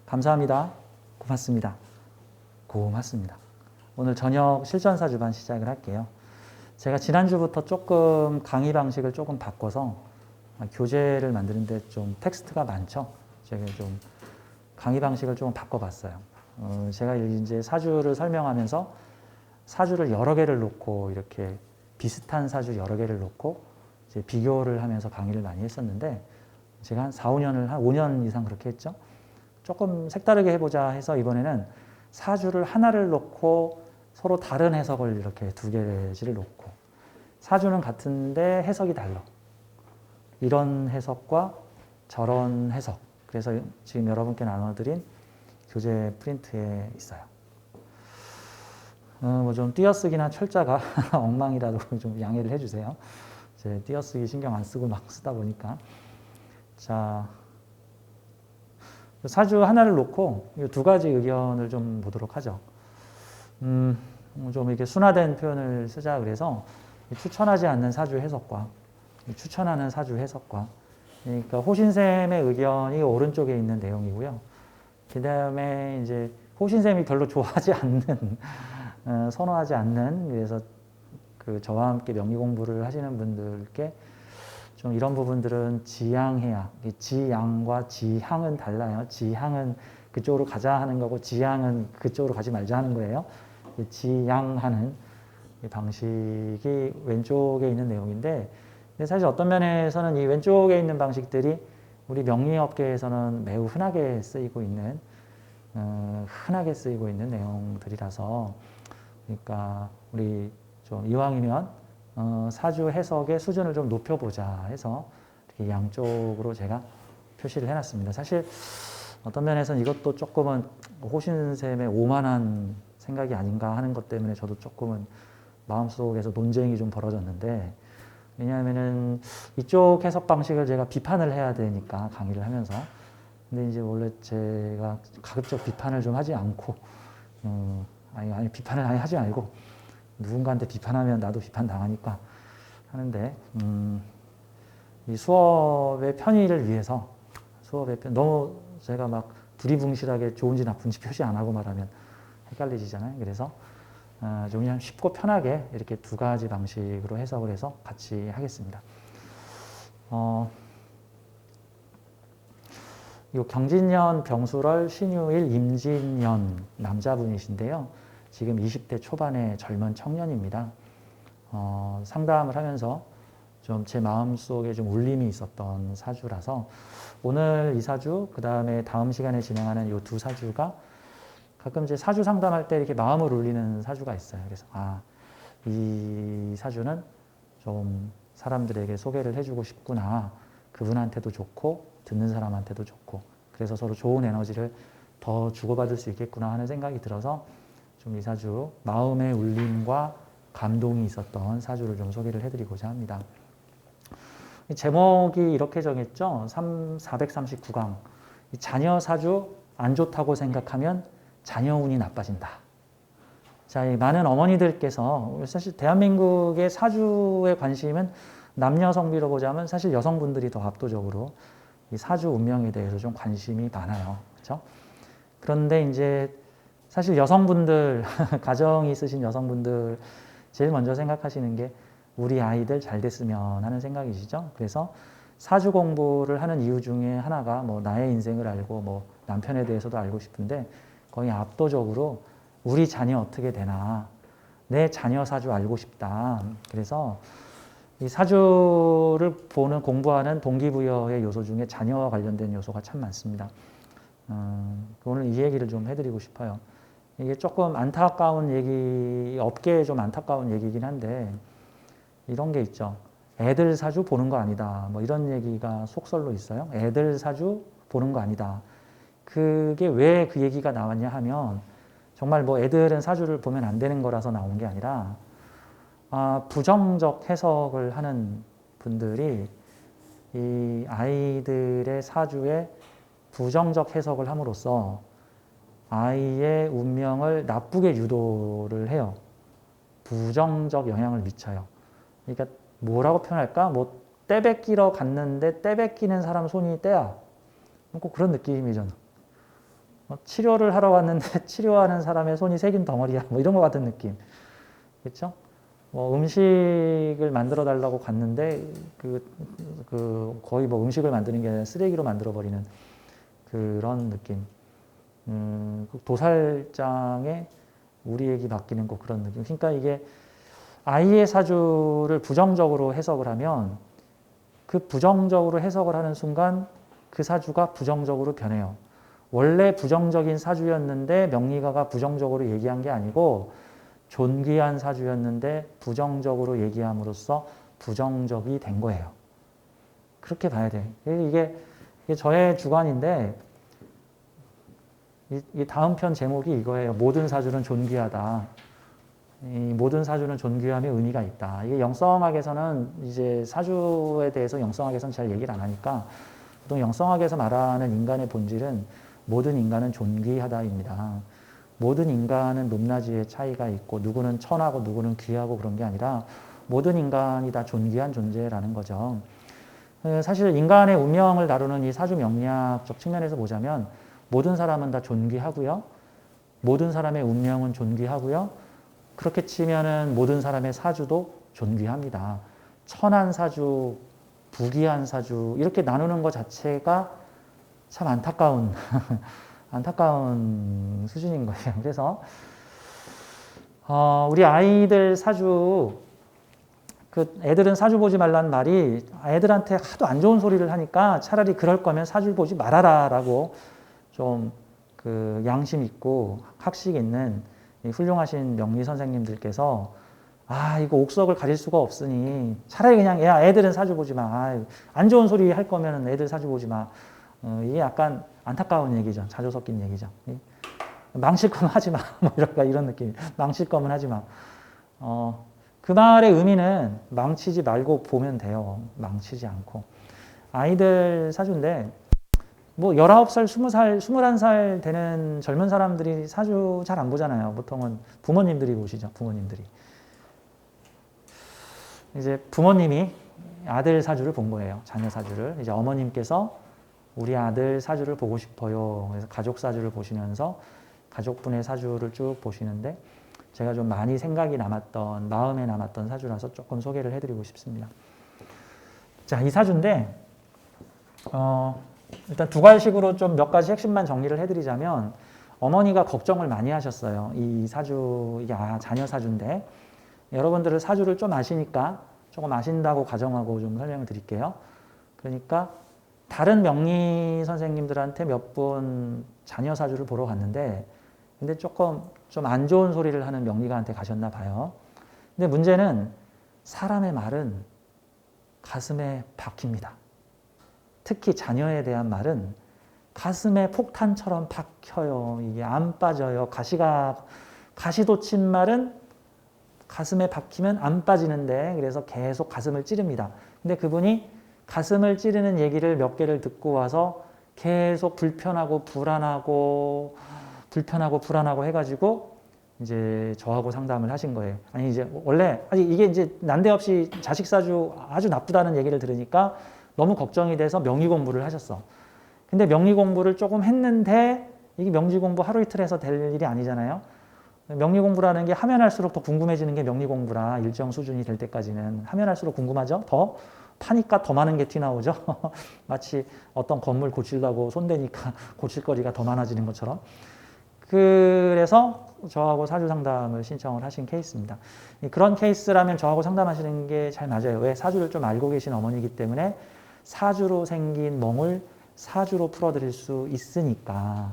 감사합니다. 고맙습니다. 고맙습니다. 오늘 저녁 실전사주반 시작을 할게요. 제가 지난주부터 조금 강의 방식을 조금 바꿔서 교재를 만드는데 좀 텍스트가 많죠. 제가 좀 강의 방식을 조금 바꿔봤어요. 제가 이제 사주를 설명하면서 사주를 여러 개를 놓고 이렇게 비슷한 사주 여러 개를 놓고 이제 비교를 하면서 강의를 많이 했었는데 제가 한 4, 5년을 한 5년 이상 그렇게 했죠. 조금 색다르게 해보자 해서 이번에는 사주를 하나를 놓고 서로 다른 해석을 이렇게 두 개를 놓고 사주는 같은데 해석이 달라. 이런 해석과 저런 해석. 그래서 지금 여러분께 나눠드린 교재 프린트에 있어요. 뭐 좀 띄어쓰기나 철자가 엉망이라도 좀 양해를 해주세요. 이제 띄어쓰기 신경 안 쓰고 막 쓰다 보니까. 자, 사주 하나를 놓고 이 두 가지 의견을 좀 보도록 하죠. 좀 이렇게 순화된 표현을 쓰자 그래서 추천하지 않는 사주 해석과 추천하는 사주 해석과 그러니까 호신쌤의 의견이 오른쪽에 있는 내용이고요. 그 다음에 이제 호신쌤이 별로 좋아하지 않는 선호하지 않는 그래서 그 저와 함께 명리 공부를 하시는 분들께 좀 이런 부분들은 지양해야 지양과 지향은 달라요. 지향은 그쪽으로 가자 하는 거고 지향은 그쪽으로 가지 말자 하는 거예요. 지양하는 방식이 왼쪽에 있는 내용인데 근데 사실 어떤 면에서는 이 왼쪽에 있는 방식들이 우리 명리업계에서는 매우 흔하게 쓰이고 있는 내용들이라서 그러니까 우리 좀 이왕이면 사주 해석의 수준을 좀 높여보자 해서 이렇게 양쪽으로 제가 표시를 해놨습니다. 사실 어떤 면에서는 이것도 조금은 호신쌤의 오만한 생각이 아닌가 하는 것 때문에 저도 조금은 마음속에서 논쟁이 좀 벌어졌는데 왜냐하면은 이쪽 해석 방식을 제가 비판을 해야 되니까 강의를 하면서 근데 이제 원래 제가 가급적 비판을 좀 하지 않고 아니 비판을 아예 하지 말고 누군가한테 비판하면 나도 비판 당하니까 하는데 이 수업의 편의를 위해서 너무 제가 막 두리뭉실하게 좋은지 나쁜지 표시 안 하고 말하면 헷갈리시잖아요. 그래서 좀 그냥 쉽고 편하게 이렇게 두 가지 방식으로 해석을 해서 같이 하겠습니다. 이 경진년, 병술월, 신유일, 임진년 남자분이신데요. 지금 20대 초반의 젊은 청년입니다. 상담을 하면서 좀 제 마음속에 좀 울림이 있었던 사주라서 오늘 이 사주, 그 다음에 다음 시간에 진행하는 이 두 사주가 가끔 이제 사주 상담할 때 이렇게 마음을 울리는 사주가 있어요. 그래서 이 사주는 좀 사람들에게 소개를 해주고 싶구나. 그분한테도 좋고 듣는 사람한테도 좋고 그래서 서로 좋은 에너지를 더 주고받을 수 있겠구나 하는 생각이 들어서 좀 이 사주 마음의 울림과 감동이 있었던 사주를 좀 소개를 해드리고자 합니다. 제목이 이렇게 정했죠. 439강. 자녀 사주 안 좋다고 생각하면 자녀 운이 나빠진다. 자, 많은 어머니들께서 사실 대한민국의 사주의 관심은 남녀 성비로 보자면 사실 여성분들이 더 압도적으로 이 사주 운명에 대해서 좀 관심이 많아요. 그렇죠? 그런데 이제 사실 여성분들, 가정이 있으신 여성분들 제일 먼저 생각하시는 게 우리 아이들 잘 됐으면 하는 생각이시죠. 그래서 사주 공부를 하는 이유 중에 하나가 뭐 나의 인생을 알고 뭐 남편에 대해서도 알고 싶은데 거의 압도적으로 우리 자녀 어떻게 되나 내 자녀 사주 알고 싶다. 그래서 이 사주를 보는 공부하는 동기부여의 요소 중에 자녀와 관련된 요소가 참 많습니다. 오늘 이 얘기를 좀 해드리고 싶어요. 이게 조금 안타까운 얘기, 업계에 좀 안타까운 얘기긴 한데 이런 게 있죠. 애들 사주 보는 거 아니다. 뭐 이런 얘기가 속설로 있어요. 애들 사주 보는 거 아니다. 그게 왜 그 얘기가 나왔냐 하면 정말 뭐 애들은 사주를 보면 안 되는 거라서 나온 게 아니라 부정적 해석을 하는 분들이 이 아이들의 사주에 부정적 해석을 함으로써 아이의 운명을 나쁘게 유도를 해요. 부정적 영향을 미쳐요. 그러니까 뭐라고 표현할까? 뭐 때 뺏기러 갔는데 때 뺏기는 사람 손이 때야. 꼭 그런 느낌이죠. 치료를 하러 왔는데 치료하는 사람의 손이 새긴 덩어리야. 뭐 이런 것 같은 느낌. 그렇죠? 뭐 음식을 만들어 달라고 갔는데 거의 뭐 음식을 만드는 게 아니라 쓰레기로 만들어 버리는 그런 느낌. 도살장에 우리에게 맡기는 꼭 그런 느낌. 그러니까 이게 아이의 사주를 부정적으로 해석을 하면 그 부정적으로 해석을 하는 순간 그 사주가 부정적으로 변해요. 원래 부정적인 사주였는데 명리가가 부정적으로 얘기한 게 아니고 존귀한 사주였는데 부정적으로 얘기함으로써 부정적이 된 거예요. 그렇게 봐야 돼. 이게 저의 주관인데 이 다음 편 제목이 이거예요. 모든 사주는 존귀하다. 이 모든 사주는 존귀함에 의미가 있다. 이게 영성학에서는 이제 사주에 대해서 영성학에서는 잘 얘기를 안 하니까 보통 영성학에서 말하는 인간의 본질은 모든 인간은 존귀하다입니다. 모든 인간은 높낮이의 차이가 있고 누구는 천하고 누구는 귀하고 그런 게 아니라 모든 인간이 다 존귀한 존재라는 거죠. 사실 인간의 운명을 다루는 이 사주 명리학적 측면에서 보자면 모든 사람은 다 존귀하고요. 모든 사람의 운명은 존귀하고요. 그렇게 치면은 모든 사람의 사주도 존귀합니다. 천한 사주, 부귀한 사주 이렇게 나누는 것 자체가 참 안타까운 수준인 거예요. 그래서 우리 아이들 사주 애들은 사주 보지 말라는 말이 애들한테 하도 안 좋은 소리를 하니까 차라리 그럴 거면 사주 보지 말아라라고 좀 양심 있고 학식 있는 훌륭하신 명리 선생님들께서 이거 옥석을 가릴 수가 없으니 차라리 그냥 애들은 사주 보지 마. 안 좋은 소리 할 거면 애들 사주 보지 마. 이게 약간 안타까운 얘기죠. 자조 섞인 얘기죠. 망칠 거면 하지 마. 뭐 이런 느낌. 망칠 거면 하지 마. 그 말의 의미는 망치지 말고 보면 돼요. 망치지 않고. 아이들 사주인데 뭐 19살, 20살, 21살 되는 젊은 사람들이 사주 잘 안 보잖아요. 보통은 부모님들이 보시죠. 부모님들이. 이제 부모님이 아들 사주를 본 거예요. 자녀 사주를. 이제 어머님께서 우리 아들 사주를 보고 싶어요. 그래서 가족 사주를 보시면서 가족분의 사주를 쭉 보시는데 제가 좀 많이 생각이 남았던, 마음에 남았던 사주라서 조금 소개를 해드리고 싶습니다. 자, 이 사주인데 일단 두 가지식으로 좀 몇 가지 핵심만 정리를 해드리자면 어머니가 걱정을 많이 하셨어요. 이 사주, 이게 자녀 사주인데 여러분들은 사주를 좀 아시니까 조금 아신다고 가정하고 좀 설명을 드릴게요. 그러니까 다른 명리 선생님들한테 몇 분 자녀 사주를 보러 갔는데 근데 조금 좀 안 좋은 소리를 하는 명리가한테 가셨나 봐요. 근데 문제는 사람의 말은 가슴에 박힙니다. 특히 자녀에 대한 말은 가슴에 폭탄처럼 박혀요. 이게 안 빠져요. 가시 돋친 말은 가슴에 박히면 안 빠지는데 그래서 계속 가슴을 찌릅니다. 근데 그분이 가슴을 찌르는 얘기를 몇 개를 듣고 와서 계속 불편하고 불안하고 해가지고 이제 저하고 상담을 하신 거예요. 아니 이제 원래 이게 이제 난데없이 자식 사주 아주 나쁘다는 얘기를 들으니까 너무 걱정이 돼서 명리 공부를 하셨어. 근데 명리 공부를 조금 했는데 이게 명리 공부 하루 이틀 해서 될 일이 아니잖아요. 명리 공부라는 게 하면 할수록 더 궁금해지는 게 명리 공부라 일정 수준이 될 때까지는 하면 할수록 궁금하죠. 더 파니까 더 많은 게 튀나오죠. 마치 어떤 건물 고치려고 손대니까 고칠 거리가 더 많아지는 것처럼. 그래서 저하고 사주 상담을 신청을 하신 케이스입니다. 그런 케이스라면 저하고 상담하시는 게 잘 맞아요. 왜? 사주를 좀 알고 계신 어머니이기 때문에 사주로 생긴 멍을 사주로 풀어드릴 수 있으니까.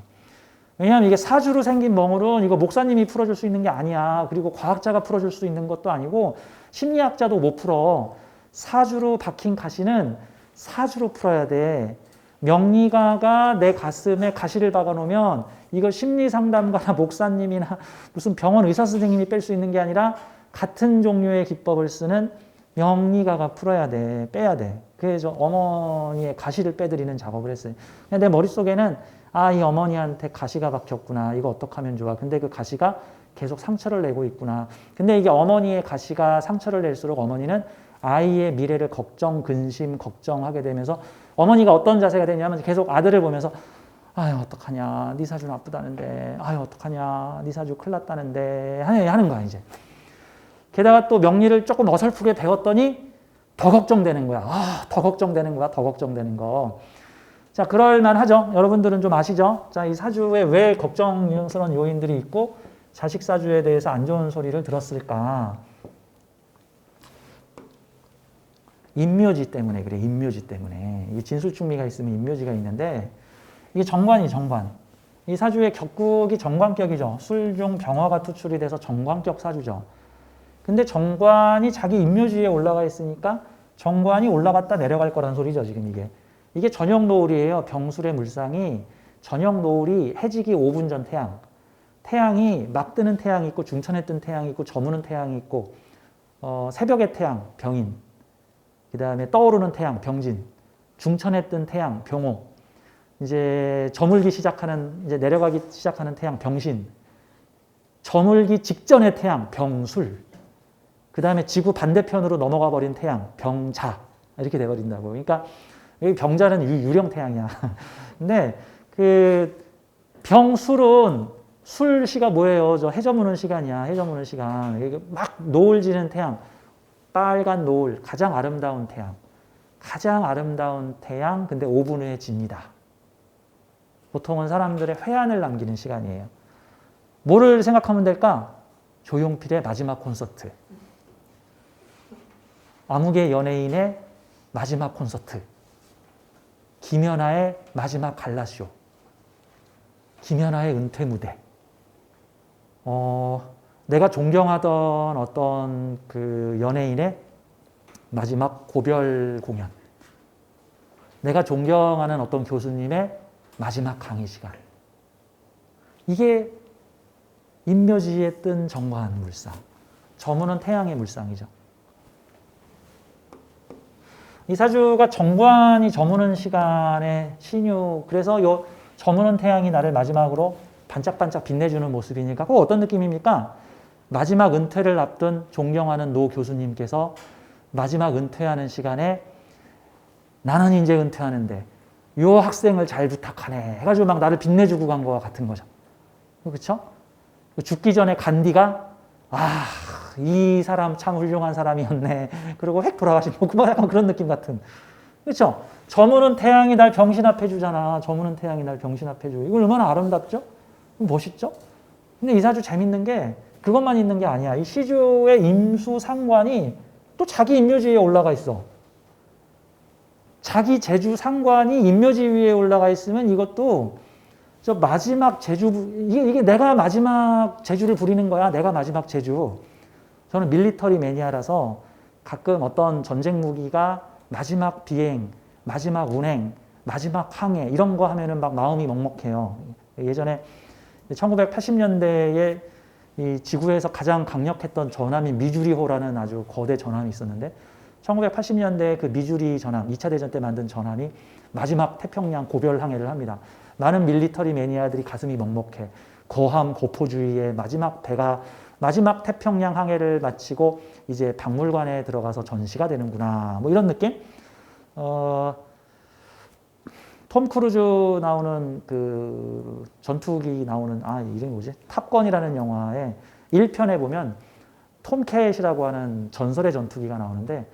왜냐하면 이게 사주로 생긴 멍울은 이거 목사님이 풀어줄 수 있는 게 아니야. 그리고 과학자가 풀어줄 수 있는 것도 아니고 심리학자도 못 풀어. 사주로 박힌 가시는 사주로 풀어야 돼. 명리가가 내 가슴에 가시를 박아놓으면 이걸 심리상담가나 목사님이나 무슨 병원 의사 선생님이 뺄 수 있는 게 아니라 같은 종류의 기법을 쓰는 명리가가 풀어야 돼. 빼야 돼. 그래서 어머니의 가시를 빼드리는 작업을 했어요. 내 머릿속에는 이 어머니한테 가시가 박혔구나. 이거 어떻게 하면 좋아. 근데 그 가시가 계속 상처를 내고 있구나. 근데 이게 어머니의 가시가 상처를 낼수록 어머니는 아이의 미래를 걱정, 근심, 걱정하게 되면서 어머니가 어떤 자세가 되냐면 계속 아들을 보면서 아유 어떡하냐, 네 사주 나쁘다는데, 아유 어떡하냐, 네 사주 큰일 났다는데 하는 거야 이제. 게다가 또 명리를 조금 어설프게 배웠더니 더 걱정되는 거야. 더 걱정되는 거야, 더 걱정되는 거. 자, 그럴만하죠. 여러분들은 좀 아시죠? 자, 이 사주에 왜 걱정스러운 요인들이 있고 자식 사주에 대해서 안 좋은 소리를 들었을까? 인묘지 때문에 그래. 인묘지 때문에. 이 진술충미가 있으면 인묘지가 있는데 이게 정관이 정관. 이 사주의 격국이 정관격이죠. 술중 병화가 투출이 돼서 정관격 사주죠. 근데 정관이 자기 인묘지에 올라가 있으니까 정관이 올라갔다 내려갈 거란 소리죠. 지금 이게. 이게 저녁 노을이에요. 병술의 물상이 저녁 노을이 해지기 5분 전 태양. 태양이 막 뜨는 태양이 있고 중천에 뜬 태양이 있고 저무는 태양이 있고 새벽의 태양 병인. 그 다음에 떠오르는 태양 병진. 중천에 뜬 태양 병호. 이제 저물기 시작하는 이제 내려가기 시작하는 태양 병신. 저물기 직전의 태양 병술. 그 다음에 지구 반대편으로 넘어가 버린 태양 병자. 이렇게 돼 버린다고. 그러니까 여기 병자는 유령 태양이야. 근데 그 병술은 술시가 뭐예요? 저 해 저무는 시간이야. 해 저무는 시간. 막 노을 지는 태양. 빨간 노을. 가장 아름다운 태양. 가장 아름다운 태양. 근데 5분 후에 집니다. 보통은 사람들의 회한을 남기는 시간이에요. 뭐를 생각하면 될까? 조용필의 마지막 콘서트. 아무개 연예인의 마지막 콘서트. 김연아의 마지막 갈라쇼. 김연아의 은퇴 무대. 내가 존경하던 어떤 그 연예인의 마지막 고별 공연. 내가 존경하는 어떤 교수님의 마지막 강의 시간. 이게 인묘지에 뜬 정관 물상. 저무는 태양의 물상이죠. 이 사주가 정관이 저무는 시간에 신유. 그래서 요 저무는 태양이 나를 마지막으로 반짝반짝 빛내주는 모습이니까 그거 어떤 느낌입니까? 마지막 은퇴를 앞둔 존경하는 노 교수님께서 마지막 은퇴하는 시간에 나는 이제 은퇴하는데 요 학생을 잘 부탁하네 해가지고 막 나를 빛내주고 간 거와 같은 거죠. 그렇죠? 죽기 전에 간디가 이 사람 참 훌륭한 사람이었네. 그리고 획 돌아가신 뭐 약간 그런 느낌 같은. 그렇죠? 저무는 태양이 날 병신합해 주잖아. 저무는 태양이 날 병신합해 줘. 이거 얼마나 아름답죠? 멋있죠? 근데 이 사주 재밌는 게 그것만 있는 게 아니야. 이 시주의 임수 상관이 또 자기 인묘지에 올라가 있어. 자기 제주 상관이 인묘지 위에 올라가 있으면 이것도 저 마지막 제주, 이게 내가 마지막 제주를 부리는 거야. 내가 마지막 제주. 저는 밀리터리 매니아라서 가끔 어떤 전쟁 무기가 마지막 비행, 마지막 운행, 마지막 항해 이런 거 하면은 막 마음이 먹먹해요. 예전에 1980년대에 이 지구에서 가장 강력했던 전함이 미주리호라는 아주 거대 전함이 있었는데 1980년대 그 미주리 전함, 2차 대전 때 만든 전함이 마지막 태평양 고별 항해를 합니다. 많은 밀리터리 매니아들이 가슴이 먹먹해. 고함, 고포주의의 마지막 배가 마지막 태평양 항해를 마치고 이제 박물관에 들어가서 전시가 되는구나. 뭐 이런 느낌? 톰 크루즈 나오는 그 전투기 나오는 이름이 뭐지? 탑건이라는 영화의 1편에 보면 톰 캣이라고 하는 전설의 전투기가 나오는데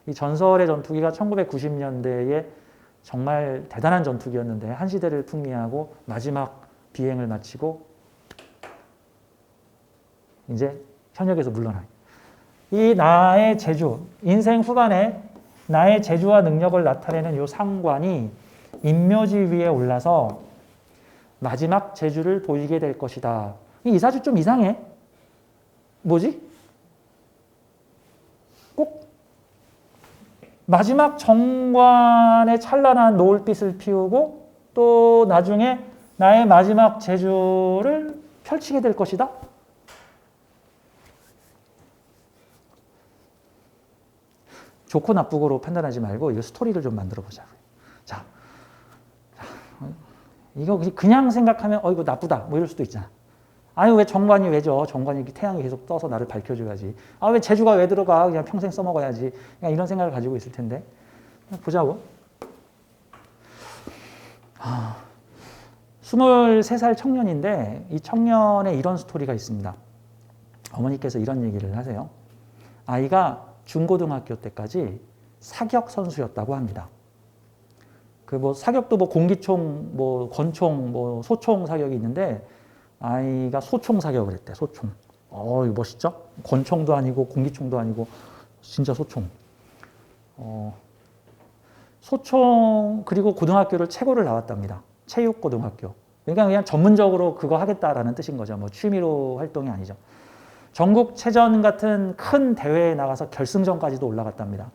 이 전설의 전투기가 1990년대에 정말 대단한 전투기였는데 한 시대를 풍미하고 마지막 비행을 마치고 이제 현역에서 물러나요. 이 나의 재주, 인생 후반에 나의 재주와 능력을 나타내는 이 상관이 인묘지 위에 올라서 마지막 재주를 보이게 될 것이다. 이 사주 좀 이상해. 뭐지? 꼭 마지막 정관에 찬란한 노을빛을 피우고 또 나중에 나의 마지막 재주를 펼치게 될 것이다. 좋고 나쁘고로 판단하지 말고 이거 스토리를 좀 만들어 보자고요. 자, 이거 그냥 생각하면 이거 나쁘다 뭐 이럴 수도 있잖아. 아니 왜 정관이 왜죠? 정관이 이렇게 태양이 계속 떠서 나를 밝혀줘야지. 아 왜 재주가 왜 들어가? 그냥 평생 써먹어야지. 그냥 이런 생각을 가지고 있을 텐데. 보자고. 23살 청년인데 이 청년의 이런 스토리가 있습니다. 어머니께서 이런 얘기를 하세요. 아이가 중고등학교 때까지 사격 선수였다고 합니다. 그 뭐 사격도 뭐 공기총, 뭐 권총, 뭐 소총 사격이 있는데 아이가 소총 사격을 했대. 소총. 이거 멋있죠? 권총도 아니고 공기총도 아니고 진짜 소총. 소총 그리고 고등학교를 최고를 나왔답니다. 체육고등학교. 그러니까 그냥 전문적으로 그거 하겠다라는 뜻인 거죠. 뭐 취미로 활동이 아니죠. 전국체전 같은 큰 대회에 나가서 결승전까지도 올라갔답니다.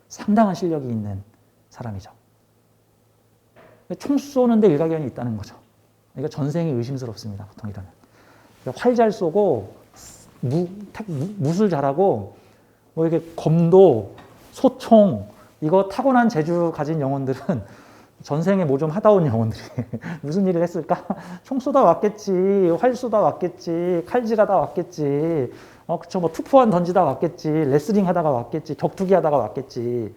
상당한 실력이 있는 사람이죠. 총 쏘는데 일가견이 있다는 거죠. 그러니까 전생이 의심스럽습니다. 보통 이러면. 활 잘 쏘고 무술 잘하고 뭐 이렇게 검도, 소총 이거 타고난 재주 가진 영혼들은 전생에 뭐 좀 하다 온 영혼들이 무슨 일을 했을까? 총 쏘다 왔겠지, 활 쏘다 왔겠지, 칼질하다 왔겠지, 그쵸, 뭐 투포환 던지다 왔겠지, 레슬링 하다가 왔겠지, 격투기 하다가 왔겠지.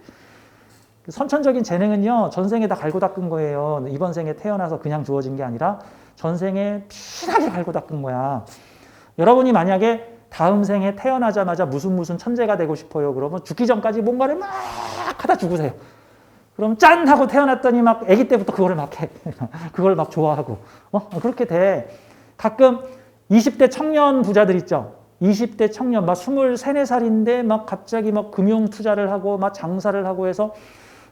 선천적인 재능은요, 전생에 다 갈고 닦은 거예요. 이번 생에 태어나서 그냥 주어진 게 아니라 전생에 피나게 갈고 닦은 거야. 여러분이 만약에 다음 생에 태어나자마자 무슨 천재가 되고 싶어요. 그러면 죽기 전까지 뭔가를 막 하다 죽으세요. 그럼 짠! 하고 태어났더니 막 아기 때부터 그거를 막 해. 그걸 막 좋아하고. 그렇게 돼. 가끔 20대 청년 부자들 있죠. 20대 청년, 막 23, 4살인데 막 갑자기 막 금융 투자를 하고 막 장사를 하고 해서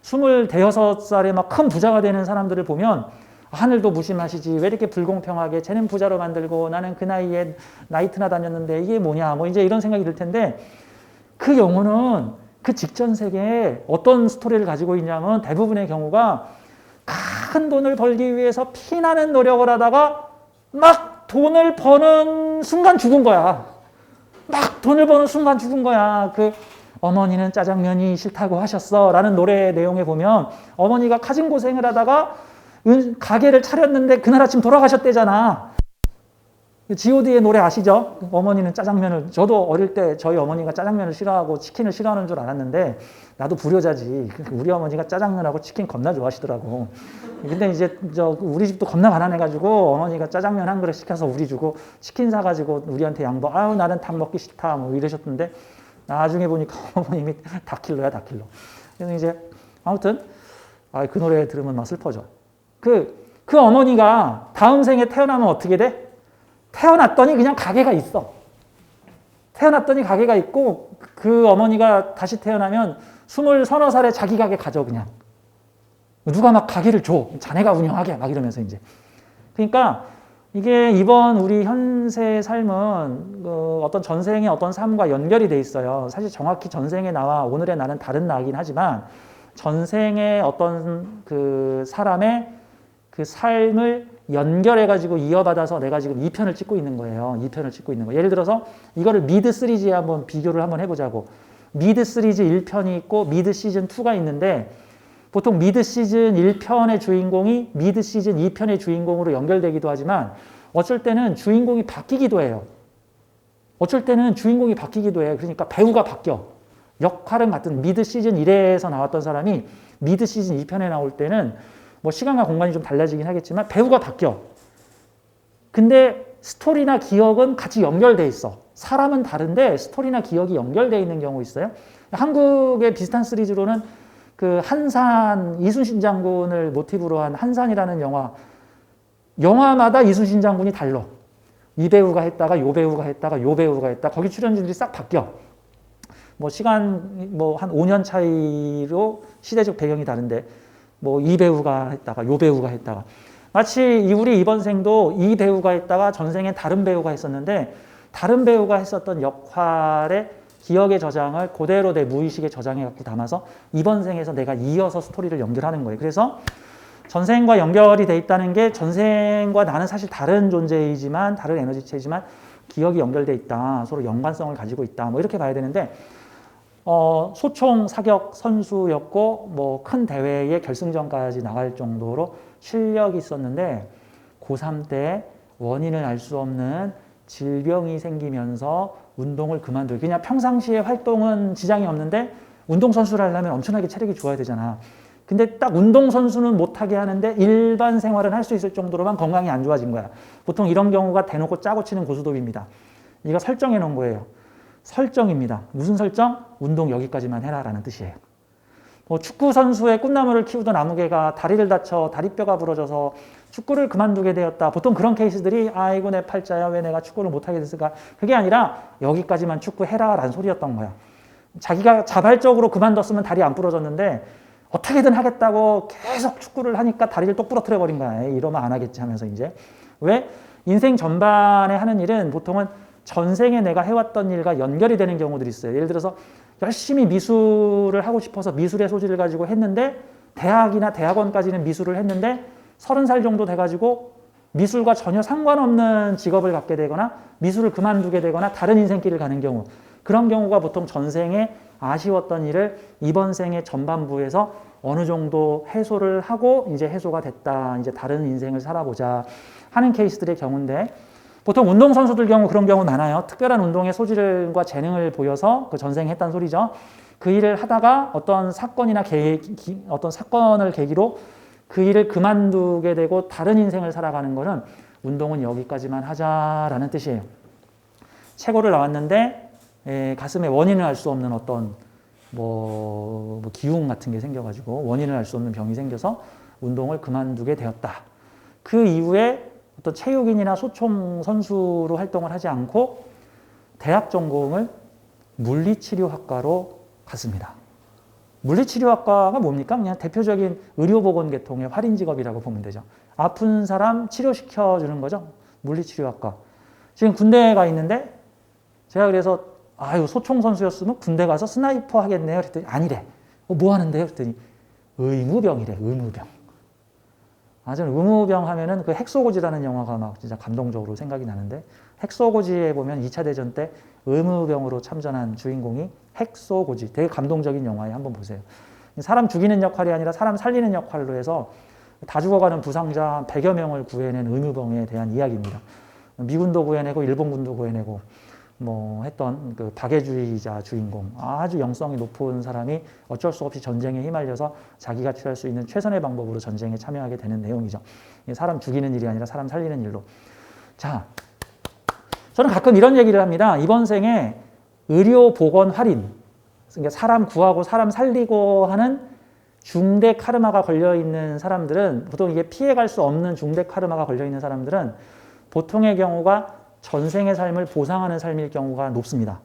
26살에 막 큰 부자가 되는 사람들을 보면 하늘도 무심하시지. 왜 이렇게 불공평하게 쟤는 부자로 만들고 나는 그 나이에 나이트나 다녔는데 이게 뭐냐. 뭐 이제 이런 생각이 들 텐데 그 영혼은 그 직전 세계에 어떤 스토리를 가지고 있냐면 대부분의 경우가 큰 돈을 벌기 위해서 피나는 노력을 하다가 막 돈을 버는 순간 죽은 거야. 막 돈을 버는 순간 죽은 거야. 그 어머니는 짜장면이 싫다고 하셨어 라는 노래 내용에 보면 어머니가 가진 고생을 하다가 가게를 차렸는데 그날 아침 돌아가셨대잖아. G.O.D의 노래 아시죠? 어머니는 짜장면을, 저도 어릴 때 저희 어머니가 짜장면을 싫어하고 치킨을 싫어하는 줄 알았는데 나도 불효자지. 우리 어머니가 짜장면하고 치킨 겁나 좋아하시더라고. 근데 이제 우리 집도 겁나 가난해가지고 어머니가 짜장면 한 그릇 시켜서 우리 주고 치킨 사가지고 우리한테 양보. 아유 나는 닭 먹기 싫다 뭐 이러셨던데 나중에 보니까 어머님이 닭킬러야 닭킬러. 그래서 이제 아무튼 그 노래 들으면 막 슬퍼져. 그 어머니가 다음 생에 태어나면 어떻게 돼? 태어났더니 그냥 가게가 있어. 태어났더니 가게가 있고 그 어머니가 다시 태어나면 20-30살에 자기 가게 가져 그냥. 누가 막 가게를 줘. 자네가 운영하게 막 이러면서 이제. 그러니까 이게 이번 우리 현세의 삶은 어떤 전생의 어떤 삶과 연결이 돼 있어요. 사실 정확히 전생의 나와 오늘의 나는 다른 나이긴 하지만 전생의 어떤 그 사람의 그 삶을 연결해가지고 이어받아서 내가 지금 2편을 찍고 있는 거예요. 2편을 찍고 있는 거예요. 예를 들어서 이거를 미드 시리즈에 한번 비교를 한번 해보자고. 미드 시리즈 1편이 있고 미드 시즌 2가 있는데 보통 미드 시즌 1편의 주인공이 미드 시즌 2편의 주인공으로 연결되기도 하지만 어쩔 때는 주인공이 바뀌기도 해요. 어쩔 때는 주인공이 바뀌기도 해요. 그러니까 배우가 바뀌어. 역할은 같은 미드 시즌 1에서 나왔던 사람이 미드 시즌 2편에 나올 때는 뭐 시간과 공간이 좀 달라지긴 하겠지만 배우가 바뀌어. 근데 스토리나 기억은 같이 연결돼 있어. 사람은 다른데 스토리나 기억이 연결돼 있는 경우 있어요. 한국의 비슷한 시리즈로는 그 한산, 이순신 장군을 모티브로 한 한산이라는 영화마다 이순신 장군이 달라. 이 배우가 했다가 요 배우가 했다가 요 배우가 했다. 거기 출연진들이 싹 바뀌어. 뭐 시간 뭐 한 5년 차이로 시대적 배경이 다른데 뭐 이 배우가 했다가 요 배우가 했다가 마치 우리 이번 생도 이 배우가 했다가 전생에 다른 배우가 했었는데 다른 배우가 했었던 역할의 기억의 저장을 그대로 내 무의식에 저장해 갖고 담아서 이번 생에서 내가 이어서 스토리를 연결하는 거예요. 그래서 전생과 연결이 돼 있다는 게 전생과 나는 사실 다른 존재이지만 다른 에너지체이지만 기억이 연결돼 있다. 서로 연관성을 가지고 있다. 뭐 이렇게 봐야 되는데 소총 사격 선수였고 뭐 큰 대회의 결승전까지 나갈 정도로 실력이 있었는데 고3 때 원인을 알 수 없는 질병이 생기면서 운동을 그만두고 그냥 평상시에 활동은 지장이 없는데 운동선수를 하려면 엄청나게 체력이 좋아야 되잖아. 근데 딱 운동선수는 못하게 하는데 일반 생활은 할 수 있을 정도로만 건강이 안 좋아진 거야. 보통 이런 경우가 대놓고 짜고 치는 고수톱입니다. 이거 설정해 놓은 거예요. 설정입니다. 무슨 설정? 운동 여기까지만 해라 라는 뜻이에요. 축구 선수의 꿈나무를 키우던 아무개가 다리를 다쳐 다리뼈가 부러져서 축구를 그만두게 되었다. 보통 그런 케이스들이 아이고 내 팔자야 왜 내가 축구를 못하게 됐을까. 그게 아니라 여기까지만 축구해라 라는 소리였던 거야. 자기가 자발적으로 그만뒀으면 다리 안 부러졌는데 어떻게든 하겠다고 계속 축구를 하니까 다리를 똑 부러뜨려 버린 거야. 이러면 안 하겠지 하면서 이제. 왜? 인생 전반에 하는 일은 보통은 전생에 내가 해왔던 일과 연결이 되는 경우들이 있어요. 예를 들어서 열심히 미술을 하고 싶어서 미술의 소질을 가지고 했는데 대학이나 대학원까지는 미술을 했는데 30살 정도 돼가지고 미술과 전혀 상관없는 직업을 갖게 되거나 미술을 그만두게 되거나 다른 인생길을 가는 경우, 그런 경우가 보통 전생에 아쉬웠던 일을 이번 생의 전반부에서 어느 정도 해소를 하고 이제 해소가 됐다. 이제 다른 인생을 살아보자 하는 케이스들의 경우인데 보통 운동선수들 경우 그런 경우 많아요. 특별한 운동의 소질과 재능을 보여서 그 전생에 했다는 소리죠. 그 일을 하다가 어떤 사건이나 어떤 사건을 계기로 그 일을 그만두게 되고 다른 인생을 살아가는 거는 운동은 여기까지만 하자라는 뜻이에요. 최고를 나왔는데 가슴에 원인을 알 수 없는 어떤 기웅 같은 게 생겨가지고 원인을 알 수 없는 병이 생겨서 운동을 그만두게 되었다. 그 이후에 어떤 체육인이나 소총 선수로 활동을 하지 않고 대학 전공을 물리치료학과로 갔습니다. 물리치료학과가 뭡니까? 그냥 대표적인 의료보건 계통의 활인 직업이라고 보면 되죠. 아픈 사람 치료시켜주는 거죠. 물리치료학과. 지금 군대에 가 있는데 제가 그래서 아유 소총 선수였으면 군대 가서 스나이퍼 하겠네요. 그랬더니 아니래. 뭐 하는데요? 그랬더니 의무병이래. 의무병. 저는 의무병 하면은 그 핵소고지라는 영화가 막 진짜 감동적으로 생각이 나는데 핵소고지에 보면 2차 대전 때 의무병으로 참전한 주인공이 핵소고지. 되게 감동적인 영화에 한번 보세요. 사람 죽이는 역할이 아니라 사람 살리는 역할로 해서 다 죽어가는 부상자 100여 명을 구해낸 의무병에 대한 이야기입니다. 미군도 구해내고 일본군도 구해내고 했던 그 박애주의자 주인공, 아주 영성이 높은 사람이 어쩔 수 없이 전쟁에 휘말려서 자기가 취할 수 있는 최선의 방법으로 전쟁에 참여하게 되는 내용이죠. 사람 죽이는 일이 아니라 사람 살리는 일로. 자, 저는 가끔 이런 얘기를 합니다. 이번 생에 의료보건 할인, 그러니까 사람 구하고 사람 살리고 하는 중대 카르마가 걸려있는 사람들은, 보통 이게 피해갈 수 없는 중대 카르마가 걸려있는 사람들은 보통의 경우가 전생의 삶을 보상하는 삶일 경우가 높습니다.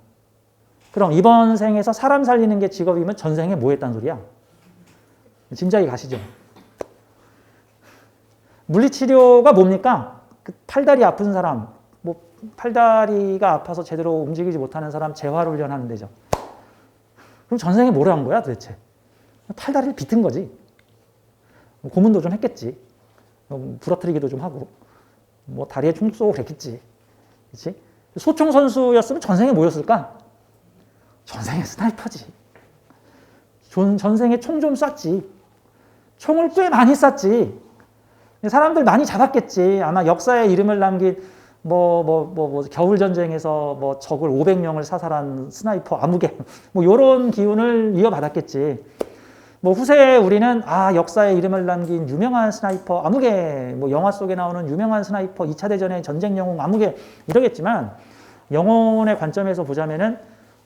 그럼 이번 생에서 사람 살리는 게 직업이면 전생에 뭐 했단 소리야? 짐작이 가시죠? 물리치료가 뭡니까? 그 팔다리 아픈 사람, 팔다리가 아파서 제대로 움직이지 못하는 사람 재활훈련하는 데죠. 그럼 전생에 뭘 한 거야 도대체? 팔다리를 비튼 거지. 고문도 좀 했겠지. 부러뜨리기도 좀 하고. 다리에 총 쏘고 그랬겠지. 그치? 소총 선수였으면 전생에 뭐였을까? 전생에 스나이퍼지. 전생에 총 좀 쐈지. 총을 꽤 많이 쐈지. 사람들 많이 잡았겠지. 아마 역사에 이름을 남긴 겨울전쟁에서 적을 500명을 사살한 스나이퍼 아무개. 요런 기운을 이어받았겠지. 후세에 우리는 역사에 이름을 남긴 유명한 스나이퍼 아무개, 영화 속에 나오는 유명한 스나이퍼 2차 대전의 전쟁 영웅 아무개 이러겠지만 영혼의 관점에서 보자면은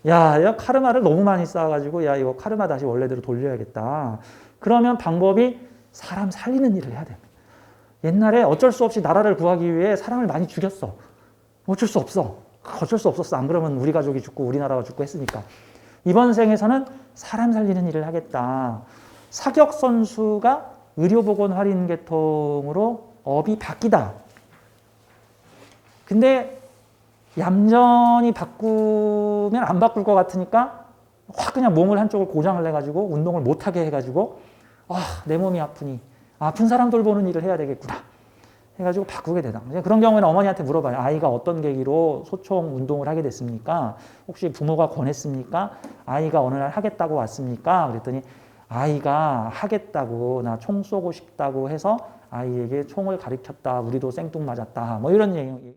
야, 카르마를 너무 많이 쌓아가지고 이거 카르마 다시 원래대로 돌려야겠다. 그러면 방법이 사람 살리는 일을 해야 돼. 옛날에 어쩔 수 없이 나라를 구하기 위해 사람을 많이 죽였어. 어쩔 수 없어. 어쩔 수 없었어. 안 그러면 우리 가족이 죽고 우리나라가 죽고 했으니까. 이번 생에서는 사람 살리는 일을 하겠다. 사격 선수가 의료보건 할인 계통으로 업이 바뀌다. 근데 얌전히 바꾸면 안 바꿀 것 같으니까 확 그냥 몸을 한쪽을 고장을 내가지고 운동을 못하게 해가지고 내 몸이 아프니 아픈 사람 돌보는 일을 해야 되겠구나 해가지고 바꾸게 되다. 그런 경우에는 어머니한테 물어봐요. 아이가 어떤 계기로 소총 운동을 하게 됐습니까? 혹시 부모가 권했습니까? 아이가 어느 날 하겠다고 왔습니까? 그랬더니 아이가 하겠다고 나 총 쏘고 싶다고 해서 아이에게 총을 가르쳤다. 우리도 생뚱맞았다. 이런 얘기.